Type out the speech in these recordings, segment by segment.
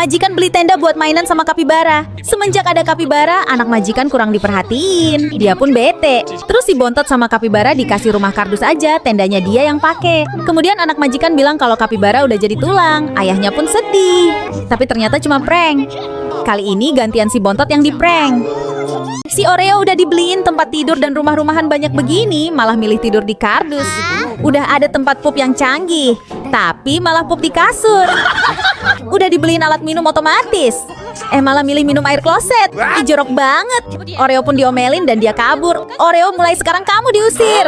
Majikan beli tenda buat mainan sama kapibara. Semenjak ada kapibara, anak majikan kurang diperhatiin. Dia pun bete. Terus si Bontot sama kapibara dikasih rumah kardus aja, tendanya dia yang pakai. Kemudian anak majikan bilang kalau kapibara udah jadi tulang. Ayahnya pun sedih. Tapi ternyata cuma prank. Kali ini gantian si Bontot yang di-prank. Si Oreo udah dibeliin tempat tidur dan rumah-rumahan banyak begini, malah milih tidur di kardus. Udah ada tempat pup yang canggih, tapi malah pup di kasur. Udah dibeliin alat minum otomatis, malah milih minum air kloset. Ih, jorok banget. Oreo pun diomelin dan dia kabur. Oreo, mulai sekarang kamu diusir.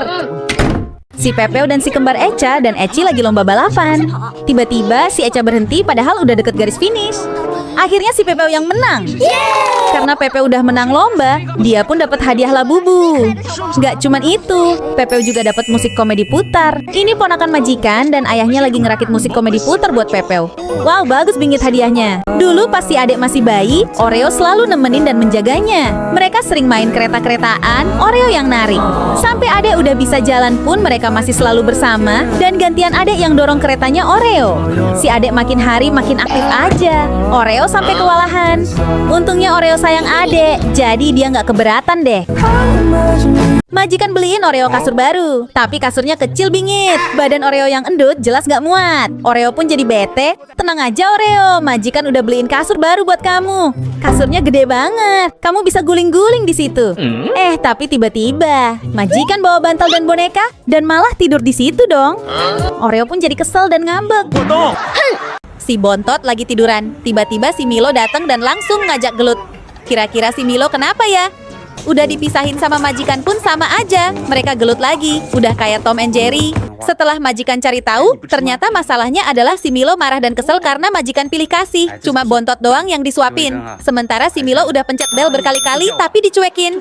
Si Pepeo dan si kembar Echa dan Eci lagi lomba balapan. Tiba-tiba si Echa berhenti padahal udah deket garis finish. Akhirnya si Pepeo yang menang. Karena Pepeo udah menang lomba, dia pun dapat hadiah Labubu. Nggak cuman itu, Pepeo juga dapat musik komedi putar. Ini ponakan majikan dan ayahnya lagi ngerakit musik komedi putar buat Pepeo. Wow, bagus bingit hadiahnya. Dulu pas si adik masih bayi, Oreo selalu nemenin dan menjaganya. Mereka sering main kereta-keretaan, Oreo yang narik. Sampai adik udah bisa jalan pun mereka masih selalu bersama dan gantian adik yang dorong keretanya Oreo. Si adik makin hari makin aktif aja. Oreo sampai kewalahan. Untungnya Oreo sayang adik, jadi dia nggak keberatan deh. Majikan beliin Oreo kasur baru, tapi kasurnya kecil bingit. Badan Oreo yang endut jelas nggak muat. Oreo pun jadi bete. Tenang aja Oreo, majikan udah beliin kasur baru buat kamu. Kasurnya gede banget, kamu bisa guling-guling di situ. Tapi tiba-tiba majikan bawa bantal dan boneka dan malah tidur di situ dong. Oreo pun jadi kesel dan ngambek. Si Bontot lagi tiduran. Tiba-tiba si Milo datang dan langsung ngajak gelut. Kira-kira si Milo kenapa ya? Udah dipisahin sama majikan pun sama aja. Mereka gelut lagi. Udah kayak Tom and Jerry. Setelah majikan cari tahu, ternyata masalahnya adalah si Milo marah dan kesel karena majikan pilih kasih. Cuma Bontot doang yang disuapin. Sementara si Milo udah pencet bel berkali-kali tapi dicuekin.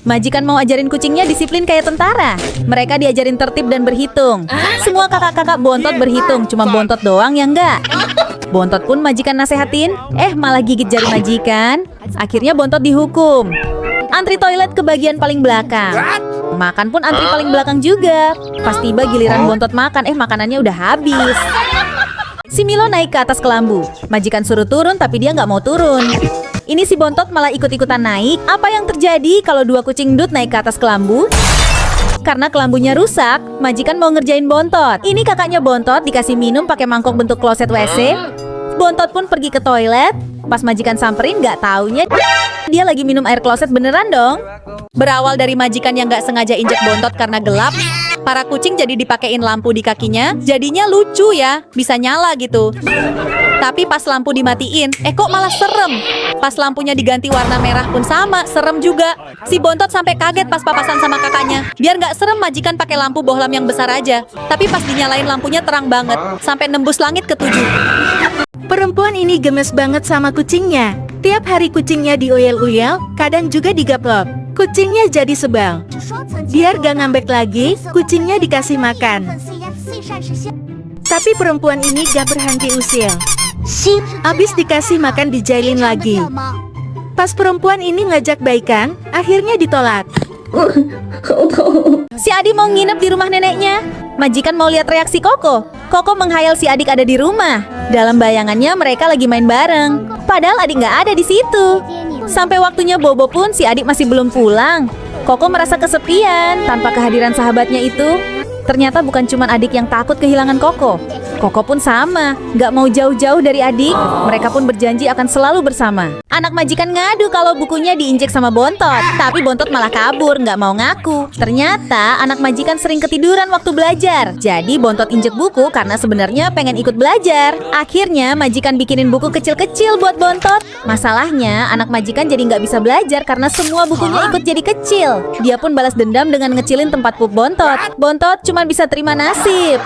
Majikan mau ajarin kucingnya disiplin kayak tentara. Mereka diajarin tertib dan berhitung. Semua kakak-kakak Bontot berhitung, cuma Bontot doang yang enggak. Bontot pun majikan nasehatin, malah gigit jari majikan. Akhirnya Bontot dihukum. Antri toilet ke bagian paling belakang. Makan pun antri paling belakang juga. Pas tiba giliran Bontot makan, makanannya udah habis. Si Milo naik ke atas kelambu. Majikan suruh turun tapi dia nggak mau turun. Ini si Bontot malah ikut-ikutan naik. Apa yang terjadi kalau dua kucing dut naik ke atas kelambu? Karena kelambunya rusak, majikan mau ngerjain Bontot. Ini kakaknya Bontot dikasih minum pakai mangkok bentuk kloset WC. Bontot pun pergi ke toilet. Pas majikan samperin, nggak taunya dia lagi minum air kloset beneran dong. Berawal dari majikan yang nggak sengaja injek Bontot karena gelap, para kucing jadi dipakein lampu di kakinya. Jadinya lucu ya, bisa nyala gitu. Tapi pas lampu dimatiin, kok malah serem. Pas lampunya diganti warna merah pun sama, serem juga. Si Bontot sampai kaget pas papasan sama kakaknya. Biar nggak serem, majikan pakai lampu bohlam yang besar aja. Tapi pas dinyalain lampunya terang banget, sampai nembus langit ke 7. Perempuan ini gemes banget sama kucingnya. Tiap hari kucingnya dioyel-uyel, kadang juga digaplok. Kucingnya jadi sebal. Biar gak ngambek lagi, kucingnya dikasih makan. Tapi perempuan ini gak berhenti usil. Abis dikasih makan dijailin lagi. Pas perempuan ini ngajak baikan, akhirnya ditolak. Si Adi mau nginep di rumah neneknya. Majikan mau lihat reaksi Koko. Koko menghayal si adik ada di rumah. Dalam bayangannya mereka lagi main bareng. Padahal adik nggak ada di situ. Sampai waktunya bobo pun si adik masih belum pulang. Koko merasa kesepian tanpa kehadiran sahabatnya itu. Ternyata bukan cuma adik yang takut kehilangan Koko. Koko pun sama, nggak mau jauh-jauh dari adik. Mereka pun berjanji akan selalu bersama. Anak majikan ngadu kalau bukunya diinjek sama Bontot. Tapi Bontot malah kabur, nggak mau ngaku. Ternyata anak majikan sering ketiduran waktu belajar. Jadi Bontot injek buku karena sebenarnya pengen ikut belajar. Akhirnya majikan bikinin buku kecil-kecil buat Bontot. Masalahnya anak majikan jadi nggak bisa belajar karena semua bukunya ikut jadi kecil. Dia pun balas dendam dengan ngecilin tempat pup Bontot. Bontot cuma bisa terima nasib.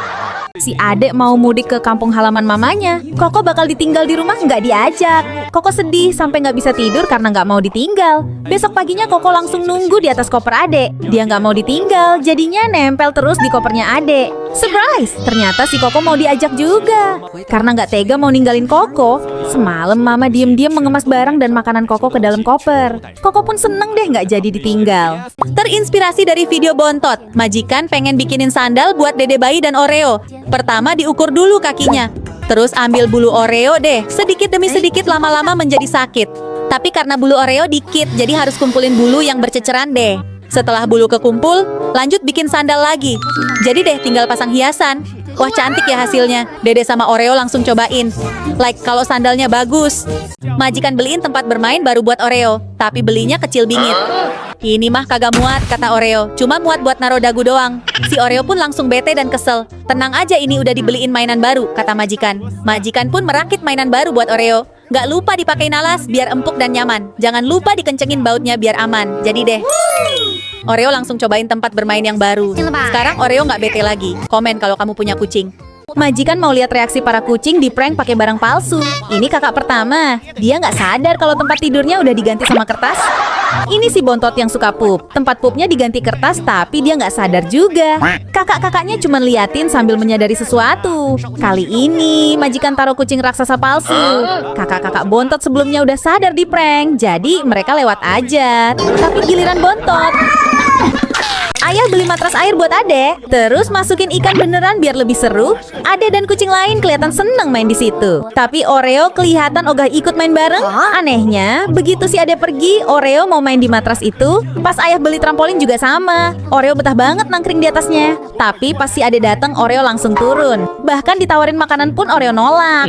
Si adek mau mudik ke kampung halaman mamanya. Koko bakal ditinggal di rumah, nggak diajak. Koko sedih sampai nggak bisa tidur karena nggak mau ditinggal. Besok paginya Koko langsung nunggu di atas koper adek. Dia nggak mau ditinggal, jadinya nempel terus di kopernya adek. Surprise! Ternyata si Koko mau diajak juga. Karena nggak tega mau ninggalin Koko, semalam mama diem-diem mengemas barang dan makanan Koko ke dalam koper. Koko pun seneng deh nggak jadi ditinggal. Terinspirasi dari video Bontot, majikan pengen bikinin sandal buat dede bayi dan Oreo. Pertama diukur dulu kakinya. Terus ambil bulu Oreo deh. Sedikit demi sedikit lama-lama menjadi sakit. Tapi karena bulu Oreo dikit, jadi harus kumpulin bulu yang berceceran deh. Setelah bulu kekumpul, lanjut bikin sandal lagi. Jadi deh tinggal pasang hiasan. Wah cantik ya hasilnya. Dede sama Oreo langsung cobain. Like kalau sandalnya bagus. Majikan beliin tempat bermain baru buat Oreo. Tapi belinya kecil bingit. Ini mah kagak muat, kata Oreo. Cuma muat buat naro dagu doang. Si Oreo pun langsung bete dan kesel. Tenang aja ini udah dibeliin mainan baru, kata majikan. Majikan pun merakit mainan baru buat Oreo. Gak lupa dipakein alas biar empuk dan nyaman. Jangan lupa dikencengin bautnya biar aman. Jadi deh. Oreo langsung cobain tempat bermain yang baru. Sekarang Oreo nggak bete lagi. Komen kalau kamu punya kucing. Majikan mau lihat reaksi para kucing di prank pakai barang palsu. Ini kakak pertama. Dia nggak sadar kalau tempat tidurnya udah diganti sama kertas. Ini si Bontot yang suka pup. Tempat pupnya diganti kertas tapi dia nggak sadar juga. Kakak-kakaknya cuma liatin sambil menyadari sesuatu. Kali ini majikan taruh kucing raksasa palsu. Kakak-kakak Bontot sebelumnya udah sadar di prank. Jadi mereka lewat aja. Tapi giliran Bontot. Ayah beli matras air buat Ade, terus masukin ikan beneran biar lebih seru. Ade dan kucing lain kelihatan seneng main di situ. Tapi Oreo kelihatan ogah ikut main bareng. Anehnya, begitu si Ade pergi, Oreo mau main di matras itu. Pas ayah beli trampolin juga sama. Oreo betah banget nangkring di atasnya. Tapi pas si Ade datang, Oreo langsung turun. Bahkan ditawarin makanan pun Oreo nolak.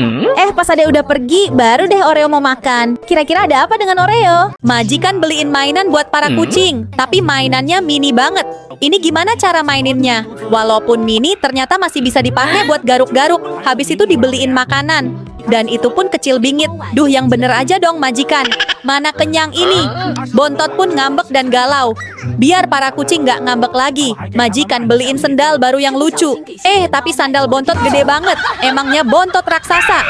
Pas Ade udah pergi, baru deh Oreo mau makan. Kira-kira ada apa dengan Oreo? Majikan beliin mainan buat para kucing, tapi mainannya mini banget. Ini gimana cara maininnya? Walaupun mini, ternyata masih bisa dipakai buat garuk-garuk. Habis itu dibeliin makanan. Dan itu pun kecil bingit. Duh, yang bener aja dong majikan. Mana kenyang ini? Bontot pun ngambek dan galau. Biar para kucing nggak ngambek lagi, majikan beliin sendal baru yang lucu. Tapi sandal Bontot gede banget. Emangnya Bontot raksasa?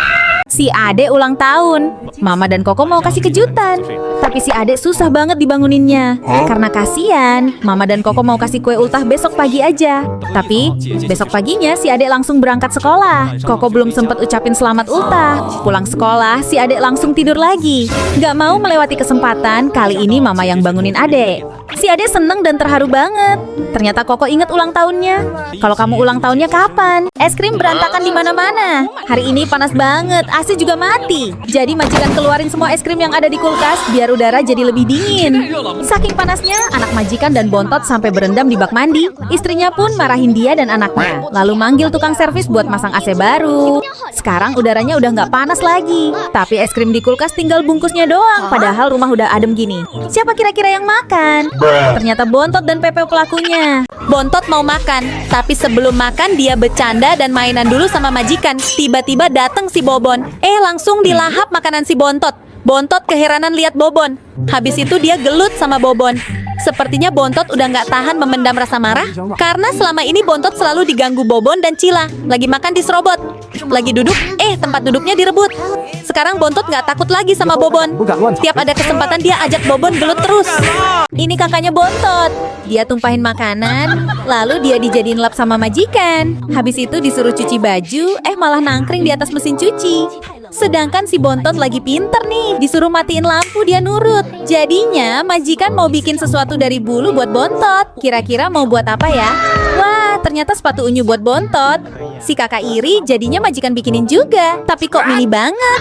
Si Ade ulang tahun. Mama dan Koko mau kasih kejutan. Tapi si Ade susah banget dibanguninnya. Karena kasihan, Mama dan Koko mau kasih kue ultah besok pagi aja. Tapi besok paginya si Ade langsung berangkat sekolah. Koko belum sempat ucapin selamat ultah. Pulang sekolah, si Ade langsung tidur lagi. Gak mau melewati kesempatan, kali ini Mama yang bangunin Ade. Si Ade seneng dan terharu banget. Ternyata Koko inget ulang tahunnya. Kalau kamu ulang tahunnya kapan? Es krim berantakan di mana-mana. Hari ini panas banget, AC juga mati. Jadi majikan keluarin semua es krim yang ada di kulkas biar udara jadi lebih dingin. Saking panasnya, anak majikan dan Bontot sampai berendam di bak mandi. Istrinya pun marahin dia dan anaknya. Lalu manggil tukang servis buat masang AC baru. Sekarang udaranya udah nggak panas lagi. Tapi es krim di kulkas tinggal bungkusnya doang. Padahal rumah udah adem gini. Siapa kira-kira yang makan? Ternyata Bontot dan Pepe pelakunya. Bontot mau makan, tapi sebelum makan dia bercanda dan mainan dulu sama majikan. Tiba-tiba datang si Bobon. Langsung dilahap makanan si Bontot. Bontot keheranan lihat Bobon. Habis itu dia gelut sama Bobon. Sepertinya Bontot udah nggak tahan memendam rasa marah. Karena selama ini Bontot selalu diganggu Bobon dan Cila. Lagi makan diserobot. Lagi duduk, tempat duduknya direbut. Sekarang Bontot nggak takut lagi sama Bobon. Tiap ada kesempatan dia ajak Bobon gelut terus. Ini kakaknya Bontot. Dia tumpahin makanan, lalu dia dijadiin lap sama majikan. Habis itu disuruh cuci baju, malah nangkring di atas mesin cuci. Sedangkan si Bontot lagi pinter nih, disuruh matiin lampu dia nurut. Jadinya majikan mau bikin sesuatu dari bulu buat Bontot. Kira-kira mau buat apa ya? Wah, ternyata sepatu unyu buat Bontot. Si kakak iri jadinya majikan bikinin juga. Tapi kok mini banget.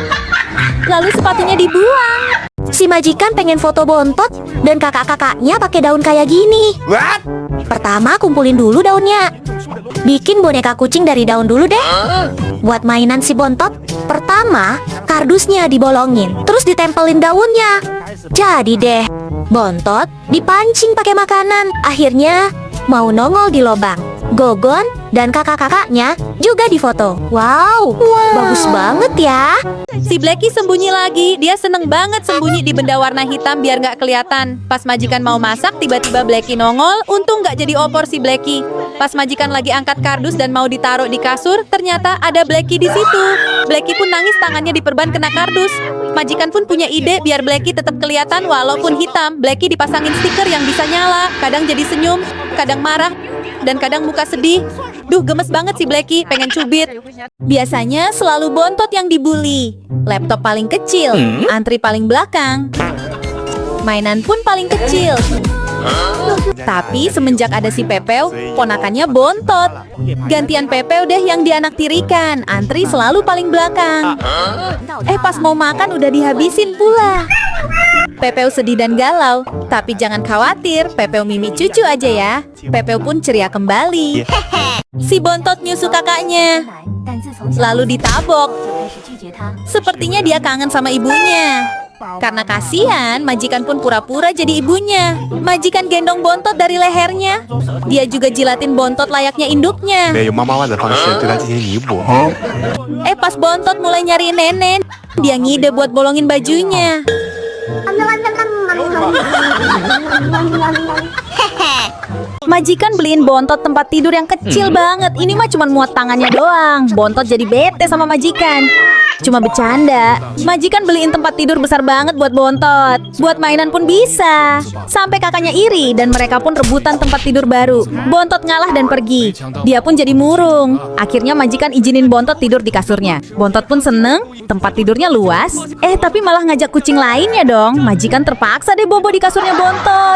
Lalu sepatunya dibuang. Si majikan pengen foto Bontot dan kakak-kakaknya pakai daun kayak gini. Pertama kumpulin dulu daunnya. Bikin boneka kucing dari daun dulu deh. Buat mainan si Bontot, pertama kardusnya dibolongin, terus ditempelin daunnya. Jadi deh, Bontot dipancing pakai makanan. Akhirnya mau nongol di lobang. Gogon dan kakak-kakaknya juga difoto. Wow, bagus banget ya. Si Blacky sembunyi lagi. Dia seneng banget sembunyi di benda warna hitam biar nggak kelihatan. Pas majikan mau masak, tiba-tiba Blacky nongol. Untung nggak jadi opor si Blacky. Pas majikan lagi angkat kardus dan mau ditaruh di kasur, ternyata ada Blacky di situ. Blacky pun nangis, tangannya diperban kena kardus. Majikan pun punya ide biar Blacky tetap kelihatan walaupun hitam. Blacky dipasangin stiker yang bisa nyala. Kadang jadi senyum, kadang marah, dan kadang muka sedih. Duh, gemes banget si Blacky, pengen cubit. Biasanya selalu Bontot yang dibully. Laptop paling kecil, antri paling belakang, mainan pun paling kecil. Tapi semenjak ada si Pepeo, ponakannya Bontot. Gantian Pepeo deh yang dianaktirikan, antri selalu paling belakang. Pas mau makan udah dihabisin pula. Pepeo sedih dan galau, tapi jangan khawatir, Pepeo Mimi cucu aja ya. Pepeo pun ceria kembali. Si Bontot nyusu kakaknya, lalu ditabok. Sepertinya dia kangen sama ibunya. Karena kasihan, majikan pun pura-pura jadi ibunya. Majikan gendong Bontot dari lehernya. Dia juga jilatin Bontot layaknya induknya. 用妈妈的方式对他进行弥补。 Pas Bontot mulai nyari nenek, dia ngide buat bolongin bajunya. Majikan beliin Bontot tempat tidur yang kecil banget. Ini mah cuma muat tangannya doang. Bontot jadi bete sama majikan. Cuma bercanda. Majikan beliin tempat tidur besar banget buat Bontot. Buat mainan pun bisa. Sampai kakaknya iri dan mereka pun rebutan tempat tidur baru. Bontot ngalah dan pergi. Dia pun jadi murung. Akhirnya majikan izinin Bontot tidur di kasurnya. Bontot pun seneng. Tempat tidurnya luas. Tapi malah ngajak kucing lainnya dong. Majikan terpaksa deh bobo di kasurnya Bontot.